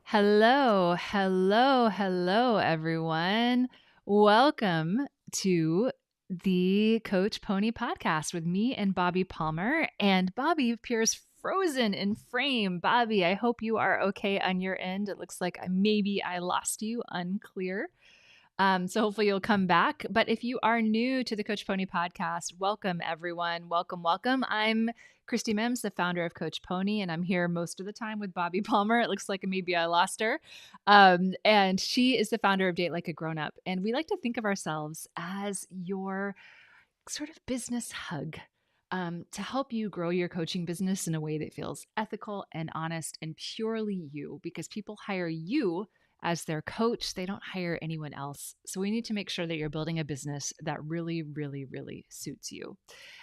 Hello, hello, hello, everyone. Welcome to the Coach Pony podcast with me and Bobbi Palmer. And Bobbi appears frozen in frame. Bobbi, I hope you are okay on your end. It looks like maybe I lost you, unclear. So hopefully you'll come back. But if you are new to the Coach Pony podcast, welcome everyone. Welcome, welcome. I'm Christie Mims, the founder of Coach Pony, and I'm here most of the time with Bobbi Palmer. It looks like maybe I lost her. And she is the founder of Date Like a Grownup. And we like to think of ourselves as your sort of business hug. To help you grow your coaching business in a way that feels ethical and honest and purely you, because people hire you as their coach. They don't hire anyone else. So we need to make sure that you're building a business that really, really, really suits you.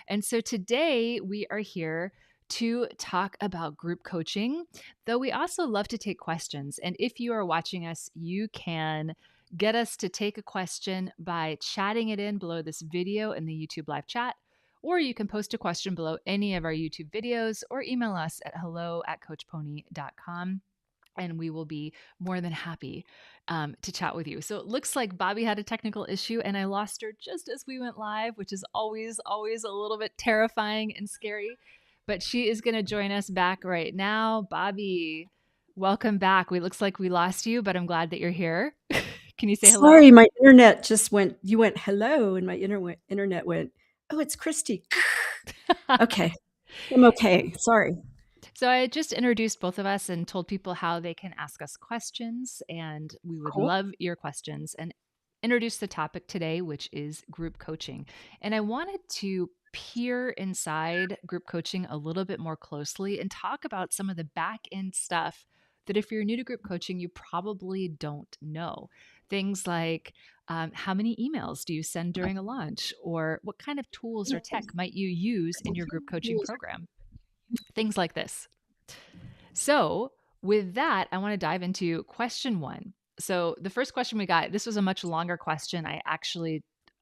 And so today we are here to talk about group coaching, though we also love to take questions. And if you are watching us, you can get us to take a question by chatting it in below this video in the YouTube live chat, or you can post a question below any of our YouTube videos or email us at hello@coachpony.com. And we will be more than happy to chat with you. So it looks like Bobbi had a technical issue and I lost her just as we went live, which is always, always a little bit terrifying and scary. But she is going to join us back right now. Bobbi, welcome back. It looks like we lost you, but I'm glad that you're here. Can you say hello? Sorry, my internet just went, you went hello, and my internet went, oh, it's Christie. Okay, I'm okay. Sorry. So I just introduced both of us and told people how they can ask us questions, and we would Cool. love your questions, and introduce the topic today, which is group coaching. And I wanted to peer inside group coaching a little bit more closely and talk about some of the back end stuff that if you're new to group coaching, you probably don't know. Things like how many emails do you send during a launch? Or what kind of tools or tech might you use in your group coaching program? Things like this. So, with that, I want to dive into question one. So, the first question we got, this was a much longer question. I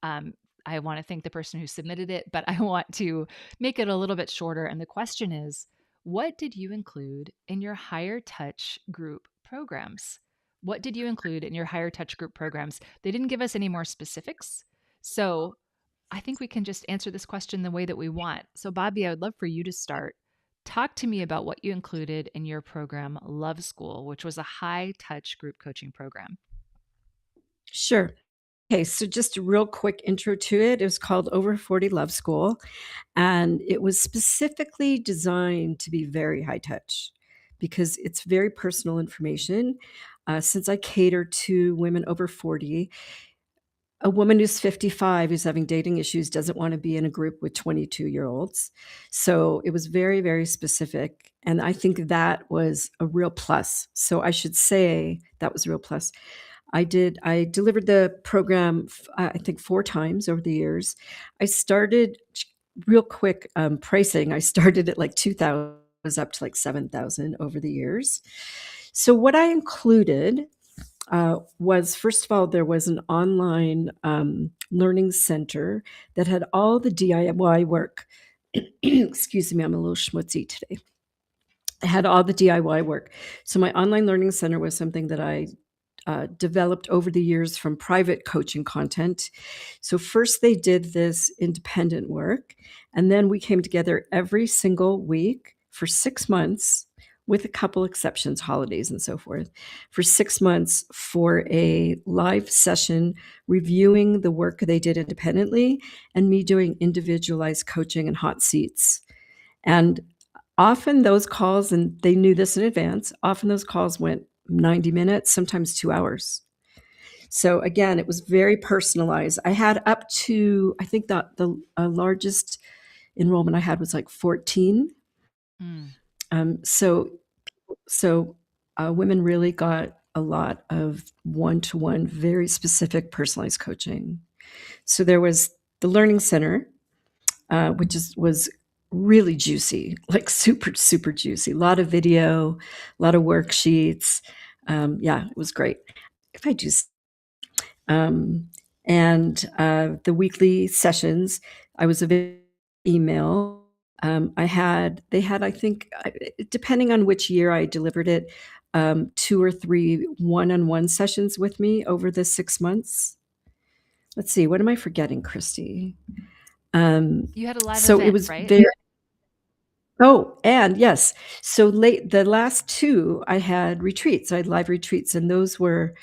want to thank the person who submitted it, but I want to make it a little bit shorter. And the question is, what did you include in your higher touch group programs? What did you include in your higher touch group programs? They didn't give us any more specifics. So, I think we can just answer this question the way that we want. So, Bobbi, I would love for you to start. Talk to me about what you included in your program, Love School, which was a high touch group coaching program. Sure. Okay, so just a real quick intro to it. It was called Over 40 Love School, and it was specifically designed to be very high touch because it's very personal information. Since I cater to women over 40, a woman who's 55 who's having dating issues doesn't want to be in a group with 22-year-olds. So it was very, very specific. And I think that was a real plus. So I should say that was a real plus. I delivered the program, I think 4 times over the years. I started real quick pricing. I started at like 2,000, was up to like 7,000 over the years. So what I included was, first of all, there was an online learning center that had all the DIY work. Excuse me, I'm a little schmutzy today. I had all the DIY work. So my online learning center was something that I developed over the years from private coaching content. So first they did this independent work, and then we came together every single week for 6 months, with a couple exceptions, holidays and so forth, for 6 months for a live session reviewing the work they did independently and me doing individualized coaching and hot seats. And often those calls, and they knew this in advance, often those calls went 90 minutes, sometimes 2 hours. So again, it was very personalized. I had up to, I think that the largest enrollment I had was like 14. So women really got a lot of one-to-one, very specific personalized coaching. So there was the Learning Center, which was really juicy, like super, super juicy. A lot of video, a lot of worksheets. Yeah, it was great. If I do, and the weekly sessions, I was available email. They had, I think, depending on which year I delivered it, 2 or 3 one-on-one sessions with me over the 6 months. Let's see, what am I forgetting, Christie? You had a live So it event, was right? very Oh, and yes. So the last 2, I had retreats. I had live retreats, and those were,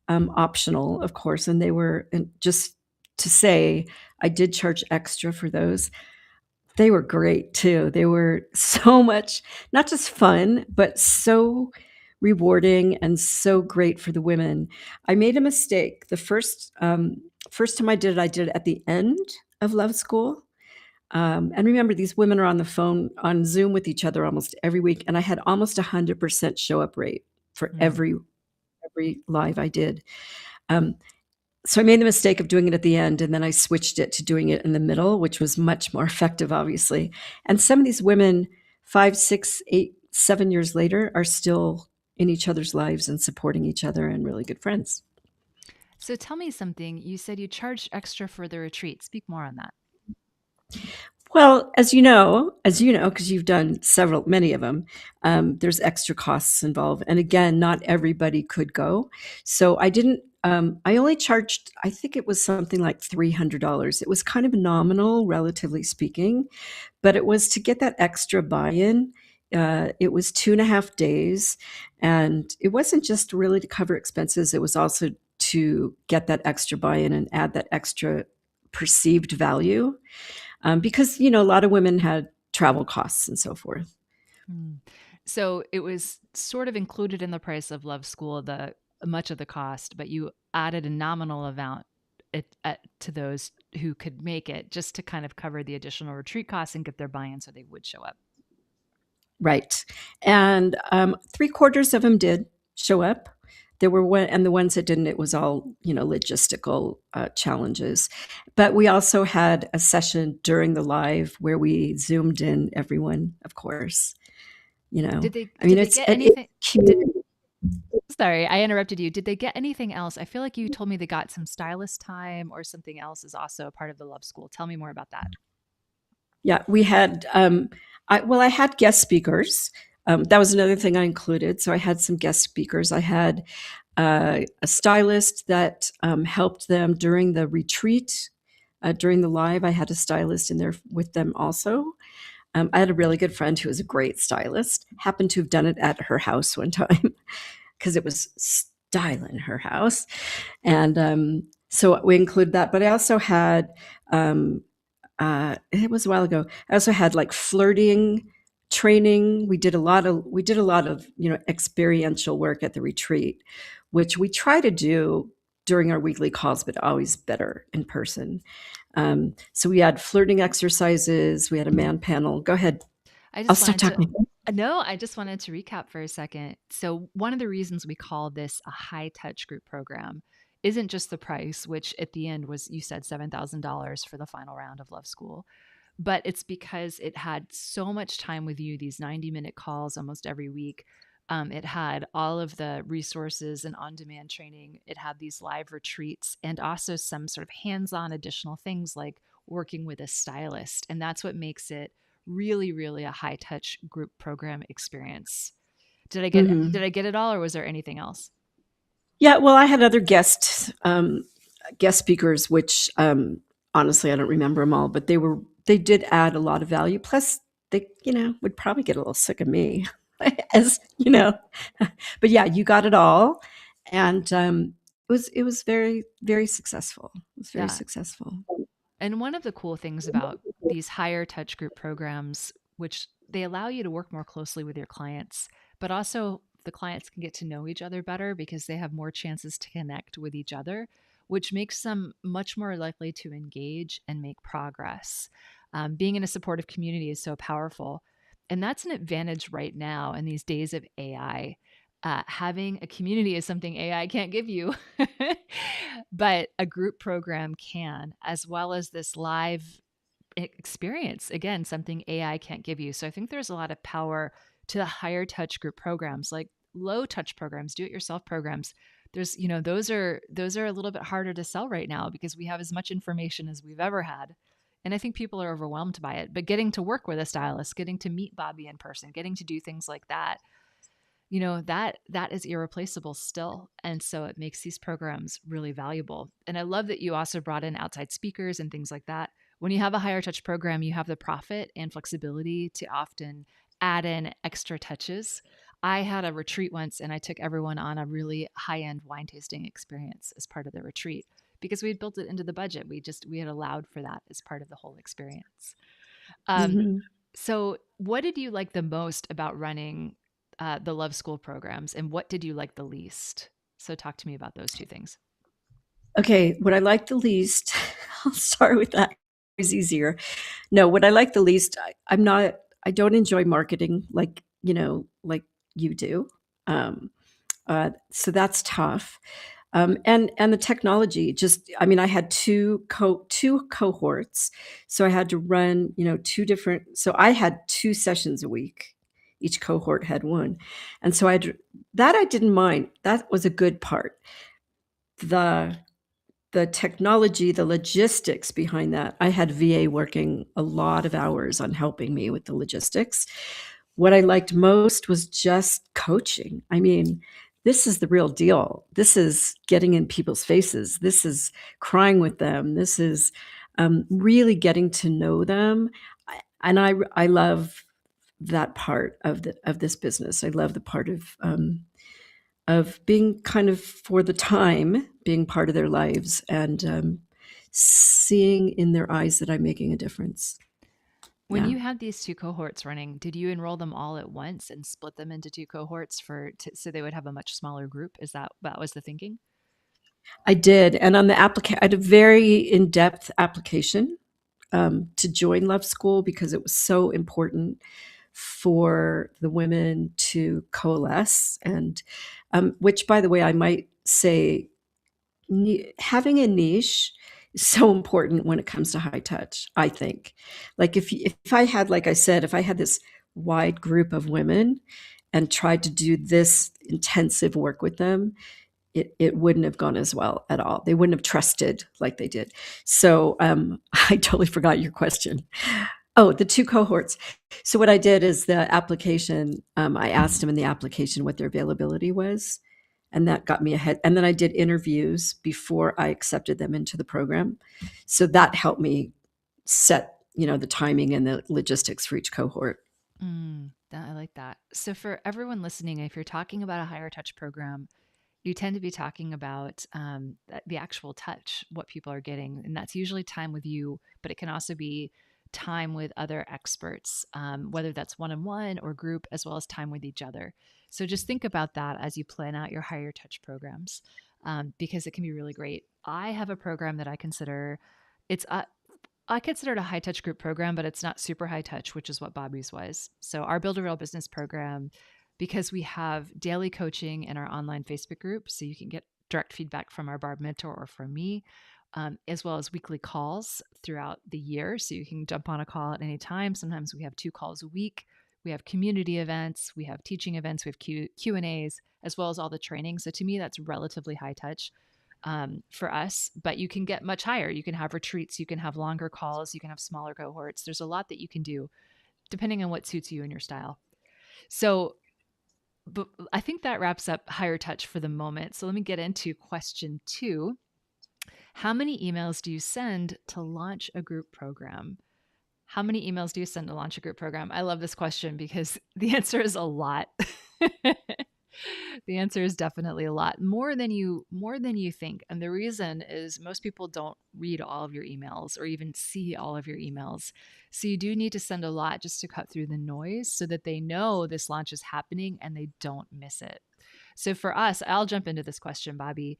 optional, of course, and they were and just to say, I did charge extra for those. They were great too. They were so much not just fun, but so rewarding and so great for the women. I made a mistake. First time I did it at the end of Love School. And remember, these women are on the phone on Zoom with each other almost every week, and I had almost 100% show up rate for Mm. every live I did. Um, so I made the mistake of doing it at the end, and then I switched it to doing it in the middle, which was much more effective, obviously. And some of these women, 5, 6, 8, 7 years later, are still in each other's lives and supporting each other and really good friends. So tell me something. You said you charged extra for the retreat. Speak more on that. Well, as you know, because you've done many of them, there's extra costs involved. And again, not everybody could go. So I didn't, I only charged, I think it was something like $300. It was kind of nominal, relatively speaking, but it was to get that extra buy in. It was 2.5 days. And it wasn't just really to cover expenses, it was also to get that extra buy in and add that extra perceived value because a lot of women had travel costs and so forth. Mm. So it was sort of included in the price of Love School, the much of the cost, but you added a nominal amount to those who could make it just to kind of cover the additional retreat costs and get their buy-in so they would show up. Right, and 3/4 of them did show up. There were and the ones that didn't, it was all logistical challenges. But we also had a session during the live where we zoomed in everyone, of course. Did they I mean, did they get it's anything? Did community. Sorry, I interrupted you. Did they get anything else? I feel like you told me they got some stylist time or something else is also a part of the Love School. Tell me more about that. Yeah, we had. I had guest speakers. That was another thing I included. So I had some guest speakers. I had a stylist that helped them during the retreat, during the live. I had a stylist in there with them also. I had a really good friend who was a great stylist. Happened to have done it at her house one time because it was style in her house, and so we included that. But I also had it was a while ago. I also had like flirting training. We did a lot of experiential work at the retreat, which we try to do during our weekly calls, but always better in person. So we had flirting exercises. We had a man panel. Go ahead. I I'll just stop wanted to talking. No, I just wanted to recap for a second. So, one of the reasons we call this a high touch group program isn't just the price, which at the end was, you said, $7,000 for the final round of Love School, but it's because it had so much time with you, these 90-minute calls almost every week. It had all of the resources and on demand training. It had these live retreats and also some sort of hands on additional things like working with a stylist. And that's what makes it really, really a high touch group program experience. Did Hmm. I get it all, or was there anything else? Yeah, well, I had other guest speakers, which honestly I don't remember them all, but they did add a lot of value. Plus, they would probably get a little sick of me, as you know. But yeah, you got it all, and it was very very successful. It was very Yeah. successful. And one of the cool things about these higher touch group programs, which they allow you to work more closely with your clients, but also the clients can get to know each other better because they have more chances to connect with each other, which makes them much more likely to engage and make progress. Being in a supportive community is so powerful. And that's an advantage right now in these days of AI. Having a community is something AI can't give you, but a group program can, as well as this live experience. Again, something AI can't give you. So I think there's a lot of power to the higher touch group programs, like low touch programs, do it yourself programs. There's, those are a little bit harder to sell right now because we have as much information as we've ever had. And I think people are overwhelmed by it. But getting to work with a stylist, getting to meet Bobbi in person, getting to do things like that, that is irreplaceable still. And so it makes these programs really valuable. And I love that you also brought in outside speakers and things like that. When you have a higher touch program, you have the profit and flexibility to often add in extra touches. I had a retreat once and I took everyone on a really high-end wine tasting experience as part of the retreat because we had built it into the budget. We had allowed for that as part of the whole experience. Um, Mhm. so, what did you like the most about running the Love School programs, and what did you like the least? So, talk to me about those two things. Okay, what I like the least, I'll start with that. It's easier. No, what I like the least, I don't enjoy marketing like you do. Um, so that's tough. And the technology just I mean, I had 2 cohorts, so I had to run, 2 different so I had 2 sessions a week. Each cohort had 1. And so that I didn't mind. That was a good part. The the technology, the logistics behind that, I had VA working a lot of hours on helping me with the logistics. What I liked most was just coaching. I mean, this is the real deal. This is getting in people's faces. This is crying with them. This is really getting to know them. And I love that part of this business. I love the part of being kind of for the time being part of their lives and seeing in their eyes that I'm making a difference. When Yeah, you had these two cohorts running, did you enroll them all at once and split them into two cohorts so they would have a much smaller group? Is that was the thinking? I did. And on the application, I had a very in depth application to join Love School because it was so important for the women to coalesce. And which, by the way, I might say having a niche is so important when it comes to high touch, I think. Like if I had, like I said, if I had this wide group of women and tried to do this intensive work with them, it wouldn't have gone as well at all. They wouldn't have trusted like they did. So I totally forgot your question. Oh, the 2 cohorts. So what I did is the application, I asked them in the application what their availability was, and that got me ahead. And then I did interviews before I accepted them into the program. So that helped me set, the timing and the logistics for each cohort. I like that. So, for everyone listening, if you're talking about a higher touch program, you tend to be talking about the actual touch, what people are getting. And that's usually time with you, but it can also be time with other experts, whether that's one on one or group, as well as time with each other. So just think about that as you plan out your higher touch programs, because it can be really great. I have a program that it's I consider it a high touch group program, but it's not super high touch, which is what Bobby's was. So, our Build a Real Business program, because we have daily coaching in our online Facebook group, so you can get direct feedback from our Barb mentor or from me, as well as weekly calls throughout the year. So, you can jump on a call at any time. Sometimes we have 2 calls a week. We have community events, we have teaching events, we have Q&As, as well as all the training. So, to me, that's relatively high touch for us, but you can get much higher. You can have retreats, you can have longer calls, you can have smaller cohorts. There's a lot that you can do depending on what suits you and your style. So, but I think that wraps up higher touch for the moment. So let me get into question 2. How many emails do you send to launch a group program? How many emails do you send to launch a group program? I love this question because the answer is a lot. The answer is definitely a lot, more than you think. And the reason is most people don't read all of your emails or even see all of your emails. So you do need to send a lot just to cut through the noise so that they know this launch is happening and they don't miss it. So for us, I'll jump into this question, Bobbi.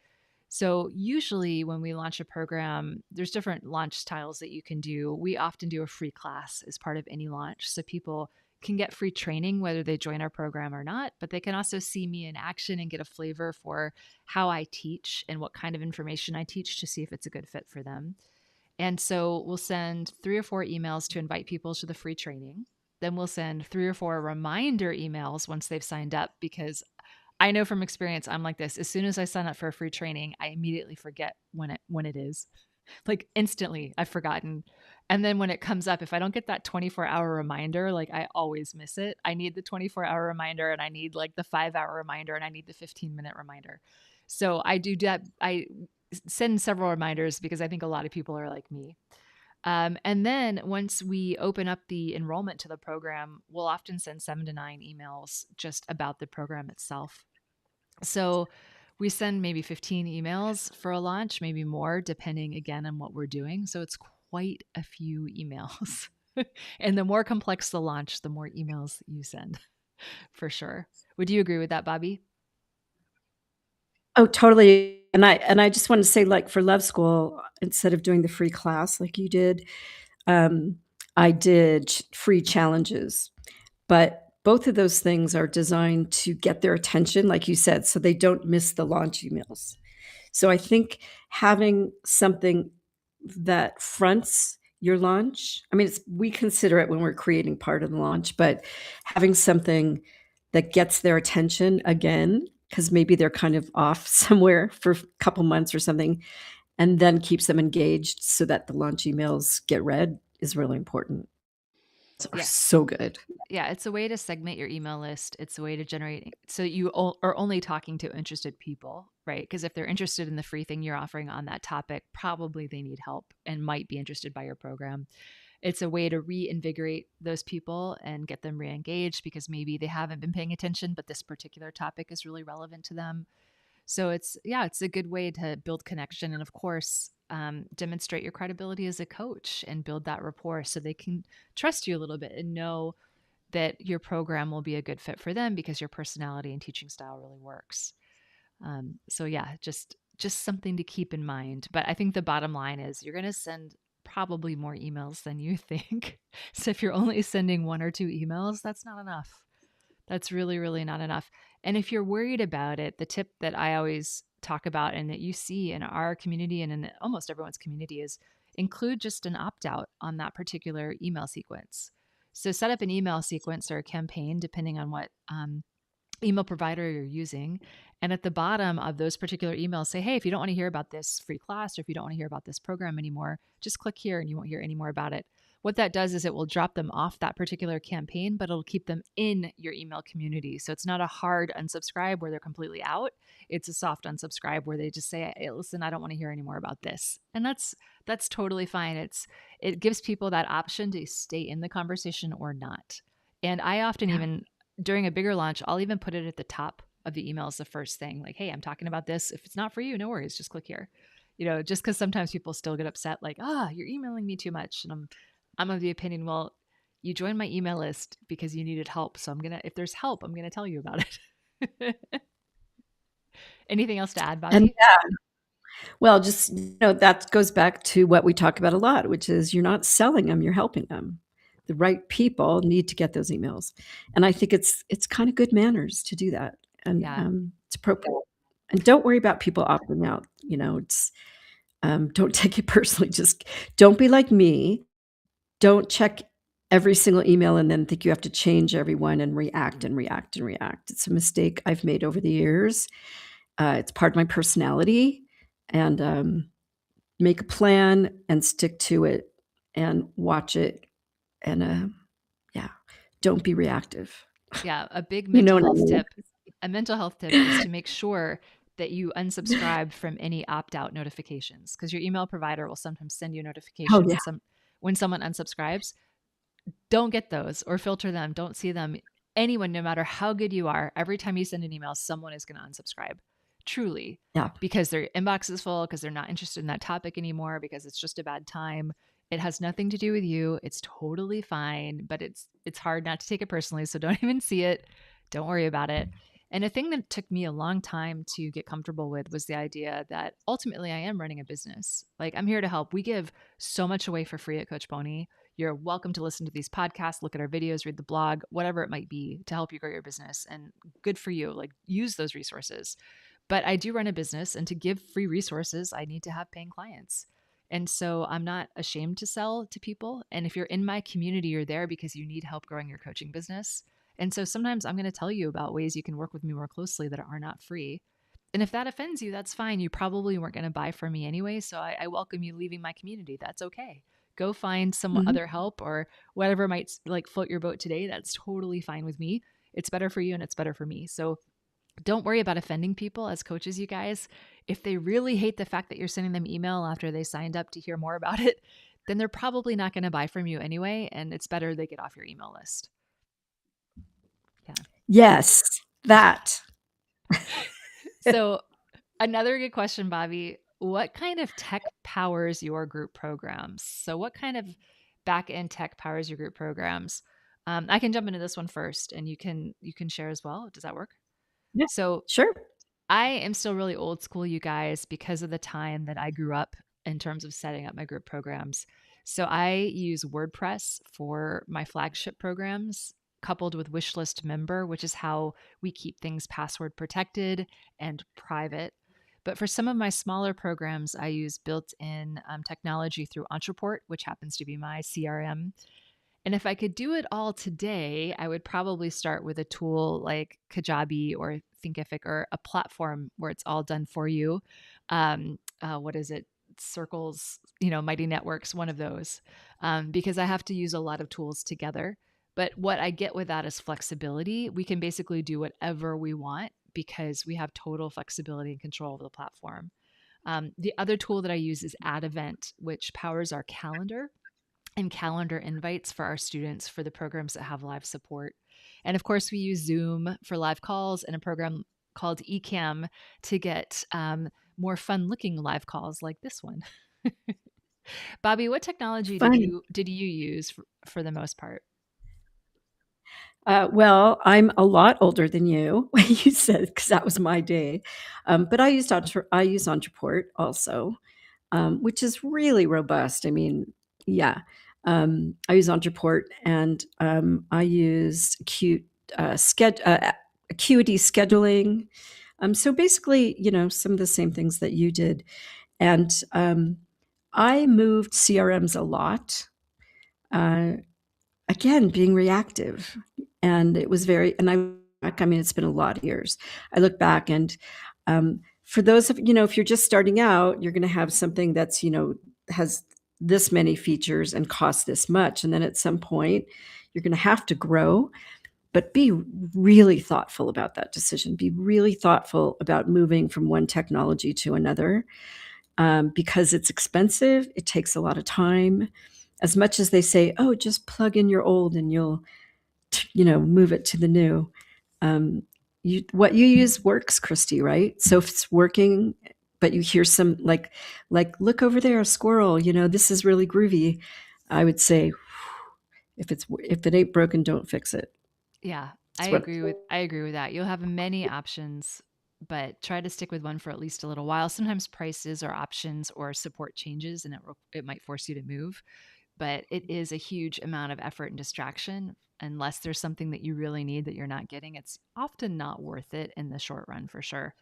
So usually when we launch a program, there's different launch styles that you can do. We often do a free class as part of any launch. So people can get free training whether they join our program or not, but they can also see me in action and get a flavor for how I teach and what kind of information I teach to see if it's a good fit for them. And so we'll send 3 or 4 emails to invite people to the free training. Then we'll send 3 or 4 reminder emails once they've signed up because I know from experience I'm like this. As soon as I sign up for a free training, I immediately forget when it is. Like instantly, I've forgotten. And then when it comes up, if I don't get that 24-hour reminder, like I always miss it. I need the 24-hour reminder, and I need like the 5-hour reminder, and I need the 15-minute reminder. So I do that. I send several reminders because I think a lot of people are like me. And then once we open up the enrollment to the program, we'll often send 7 to 9 emails just about the program itself. So we send maybe 15 emails for a launch, maybe more, depending again on what we're doing. So it's quite a few emails. And the more complex the launch, the more emails you send, for sure. Would you agree with that, Bobbi? Oh, totally. And I just wanted to say, like, for Love School, instead of doing the free class like you did, um, I did free challenges. But both of those things are designed to get their attention, like you said, so they don't miss the launch emails. So I think having something that fronts your launch, I mean, we consider it when we're creating part of the launch, but having something that gets their attention again, because maybe they're kind of off somewhere for a couple months or something, and then keeps them engaged so that the launch emails get read is really important. Are Yeah. so good. Yeah, it's a way to segment your email list. It's a way to generate so you are only talking to interested people, right? Because if they're interested in the free thing you're offering on that topic, probably they need help and might be interested by your program. It's a way to reinvigorate those people and get them re-engaged because maybe they haven't been paying attention, but this particular topic is really relevant to them. So it's a good way to build connection and, of course, demonstrate your credibility as a coach and build that rapport so they can trust you a little bit and know that your program will be a good fit for them because your personality and teaching style really works. So yeah, just something to keep in mind. But I think the bottom line is you're going to send probably more emails than you think. So if you're only sending 1 or 2 emails, that's not enough. That's really, really not enough. And if you're worried about it, the tip that I always talk about and that you see in our community and in almost everyone's community is include just an opt out on that particular email sequence. So set up an email sequence or a campaign, depending on what email provider you're using. And at the bottom of those particular emails, say, hey, if you don't want to hear about this free class or if you don't want to hear about this program anymore, just click here and you won't hear any more about it. What that does is it will drop them off that particular campaign, but it'll keep them in your email community. So it's not a hard unsubscribe where they're completely out. It's a soft unsubscribe where they just say, hey, listen, I don't want to hear any more about this. And that's totally fine. It gives people that option to stay in the conversation or not. And I often Yeah. even during a bigger launch, I'll even put it at the top of the emails the first thing, like, hey, I'm talking about this. If it's not for you, no worries, just click here. Just because sometimes people still get upset, like, you're emailing me too much. And I'm of the opinion, well, you joined my email list because you needed help. So if there's help, I'm gonna tell you about it. Anything else to add, And Bobbi? well, just, that goes back to what we talk about a lot, which is you're not selling them, you're helping them. The right people need to get those emails. And I think it's kind of good manners to do that. And Yeah. it's appropriate. And don't worry about people opting out. Don't take it personally. Just don't be like me. Don't check every single email and then think you have to change everyone and react and react and react. It's a mistake I've made over the years. It's part of my personality. And make a plan and stick to it and watch it. And yeah, don't be reactive. Yeah. A big You know mental what I health mean? tip. A mental health tip is to make sure that you unsubscribe from any opt-out notifications because your email provider will sometimes send you a Oh, notification yeah. when someone unsubscribes. Don't get those or filter them. Don't see them. Anyone, no matter how good you are, every time you send an email, someone is going to unsubscribe. Truly, Yeah. because their inbox is full, because they're not interested in that topic anymore, because it's just a bad time. It has nothing to do with you. It's totally fine, but it's hard not to take it personally. So don't even see it. Don't worry about it. And a thing that took me a long time to get comfortable with was the idea that ultimately I am running a business. Like I'm here to help. We give so much away for free at Coach Pony. You're welcome to listen to these podcasts, look at our videos, read the blog, whatever it might be to help you grow your business. And good for you. Like use those resources. But I do run a business, and to give free resources, I need to have paying clients. And so I'm not ashamed to sell to people. And if you're in my community, you're there because you need help growing your coaching business. And so sometimes I'm going to tell you about ways you can work with me more closely that are not free. And if that offends you, that's fine. You probably weren't going to buy from me anyway. So I welcome you leaving my community. That's okay. Go find some Mhm. other help or whatever might like float your boat today. That's totally fine with me. It's better for you and it's better for me. So don't worry about offending people as coaches, you guys. If they really hate the fact that you're sending them email after they signed up to hear more about it, then they're probably not going to buy from you anyway. And it's better they get off your email list. Yeah. Yes, that. So, another good question, Bobbi. What kind of tech powers your group programs? So, what kind of back end tech powers your group programs? I can jump into this one first, and you can share as well. Does that work? Yeah, So, sure. I am still really old school, you guys, because of the time that I grew up in terms of setting up my group programs. So I use WordPress for my flagship programs, coupled with Wishlist Member, which is how we keep things password protected and private. But for some of my smaller programs, I use built in technology through Entreport, which happens to be my CRM. And if I could do it all today, I would probably start with a tool like Kajabi or Thinkific or a platform where it's all done for you. What is it? Circles, Mighty Networks, one of those, because I have to use a lot of tools together. But what I get with that is flexibility. We can basically do whatever we want because we have total flexibility and control over the platform. The other tool that I use is Add Event, which powers our calendar and calendar invites for our students for the programs that have live support. And of course, we use Zoom for live calls and a program called eCam to get more fun looking live calls like this one. Bobbi, what technology did Funny. you use for the most part? Well, I'm a lot older than you, you said, because that was my day. But I use Entreport also, which is really robust. I mean, yeah. I use Entreport and I use Acuity scheduling. So basically, some of the same things that you did. And I moved CRMs a lot. Uh, Again, being reactive. And it was I mean, it's been a lot of years. I look back and for those of, if you're just starting out, you're going to have something that's, has this many features and costs this much. And then at some point, you're going to have to grow, but be really thoughtful about that decision. Be really thoughtful about moving from one technology to another because it's expensive. It takes a lot of time. As much as they say, oh, just plug in your old and you'll, move it to the new. Um, what you use works, Christie, right? So if it's working, but you hear some look over there, a squirrel. This is really groovy. I would say, if it ain't broken, don't fix it. Yeah, That's what. I agree with that. You'll have many options, but try to stick with one for at least a little while. Sometimes prices or options or support changes and it might force you to move, but it is a huge amount of effort and distraction unless there's something that you really need that you're not getting. It's often not worth it in the short run for sure.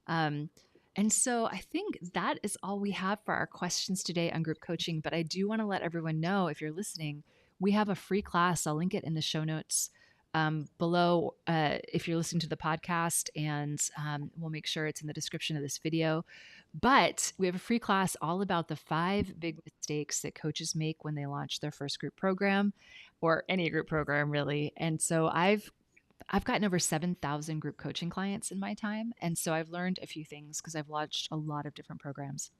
Um, and so I think that is all we have for our questions today on group coaching. But I do want to let everyone know if you're listening, we have a free class. I'll link it in the show notes below if you're listening to the podcast, and we'll make sure it's in the description of this video. But we have a free class all about the 5 big mistakes that coaches make when they launch their first group program or any group program, really. And so I've gotten over 7,000 group coaching clients in my time. And so I've learned a few things because I've launched a lot of different programs.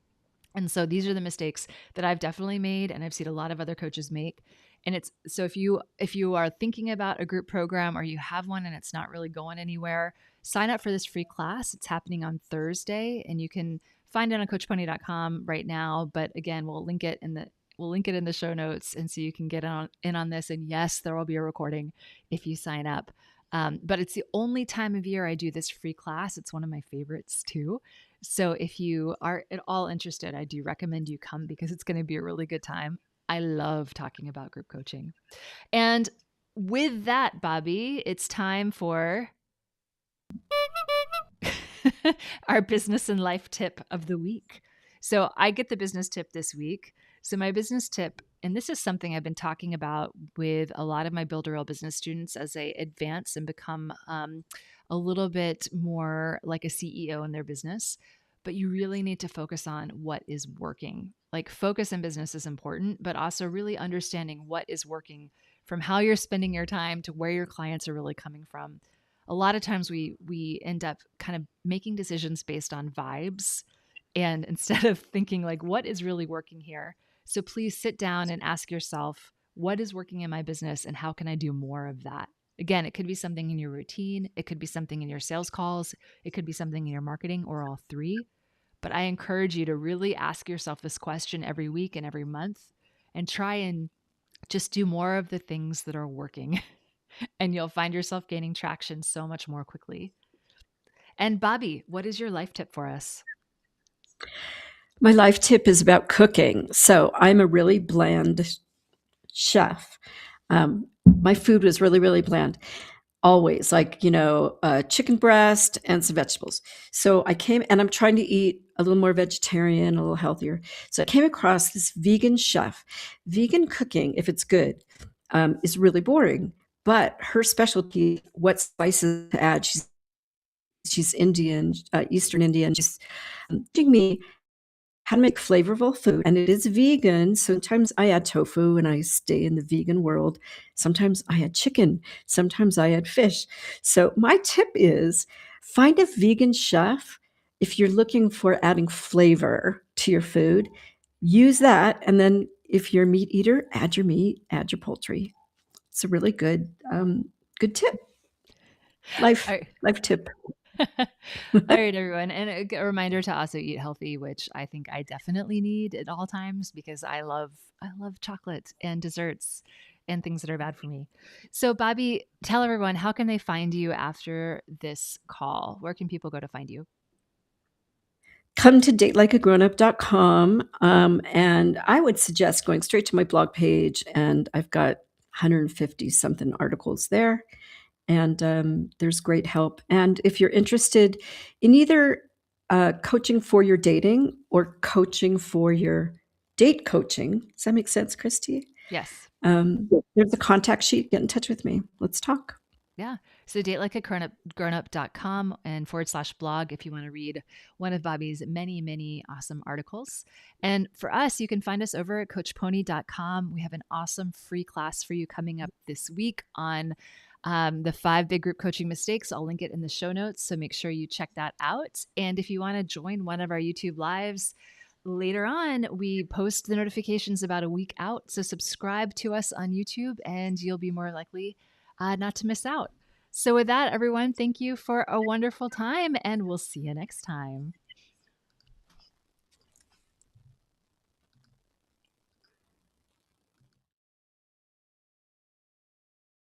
And so these are the mistakes that I've definitely made and I've seen a lot of other coaches make. And it's so if you are thinking about a group program or you have one and it's not really going anywhere, sign up for this free class. It's happening on Thursday and you can find it on coachpony.com right now, but again, we'll link it in the show notes and so you can get in on this, and yes, there will be a recording if you sign up. But it's the only time of year I do this free class. It's one of my favorites too. So if you are at all interested, I do recommend you come because it's going to be a really good time. I love talking about group coaching. And with that, Bobbi, it's time for our business and life tip of the week. So I get the business tip this week. So my business tip, and this is something I've been talking about with a lot of my Build a Real business students as they advance and become a little bit more like a CEO in their business. but you really need to focus on what is working. Like focus in business is important, but also really understanding what is working from how you're spending your time to where your clients are really coming from. A lot of times we end up kind of making decisions based on vibes and instead of thinking like what is really working here. So please sit down and ask yourself, what is working in my business and how can I do more of that? Again, it could be something in your routine, it could be something in your sales calls, it could be something in your marketing or all three. But I encourage you to really ask yourself this question every week and every month and try and just do more of the things that are working. And you'll find yourself gaining traction so much more quickly. And Bobbi, what is your life tip for us? My life tip is about cooking. So I'm a really bland chef. My food was really, really bland. Always, like, chicken breast and some vegetables. So I came and I'm trying to eat a little more vegetarian, a little healthier. So I came across this vegan chef. Vegan cooking, if it's good, is really boring. But her specialty, what spices to add. She's Indian, Eastern Indian. She's teaching me how to make flavorful food, and it is vegan. Sometimes I add tofu and I stay in the vegan world. Sometimes I add chicken. Sometimes I add fish. So my tip is find a vegan chef if you're looking for adding flavor to your food. Use that, and then if you're a meat eater, add your meat, add your poultry. It's a really good tip. All Life right. life tip. All right, everyone. And a reminder to also eat healthy, which I think I definitely need at all times because I love chocolate and desserts and things that are bad for me. So Bobbi, tell everyone how can they find you after this call? Where can people go to find you? Come to datelikeagrownup.com, and I would suggest going straight to my blog page, and I've got 150 something articles there, and there's great help. And if you're interested in either coaching for your dating or coaching for your date coaching, does that make sense, Christie? Yes. There's a contact sheet. Get in touch with me. Let's talk. Yeah. So date like a grownup.com and /blog if you want to read one of Bobbi's many, many awesome articles. And for us, you can find us over at coachpony.com. We have an awesome free class for you coming up this week on the 5 big group coaching mistakes. I'll link it in the show notes. So make sure you check that out. And if you want to join one of our YouTube lives, later on, we post the notifications about a week out. So subscribe to us on YouTube and you'll be more likely not to miss out. So, with that, everyone, thank you for a wonderful time, and we'll see you next time.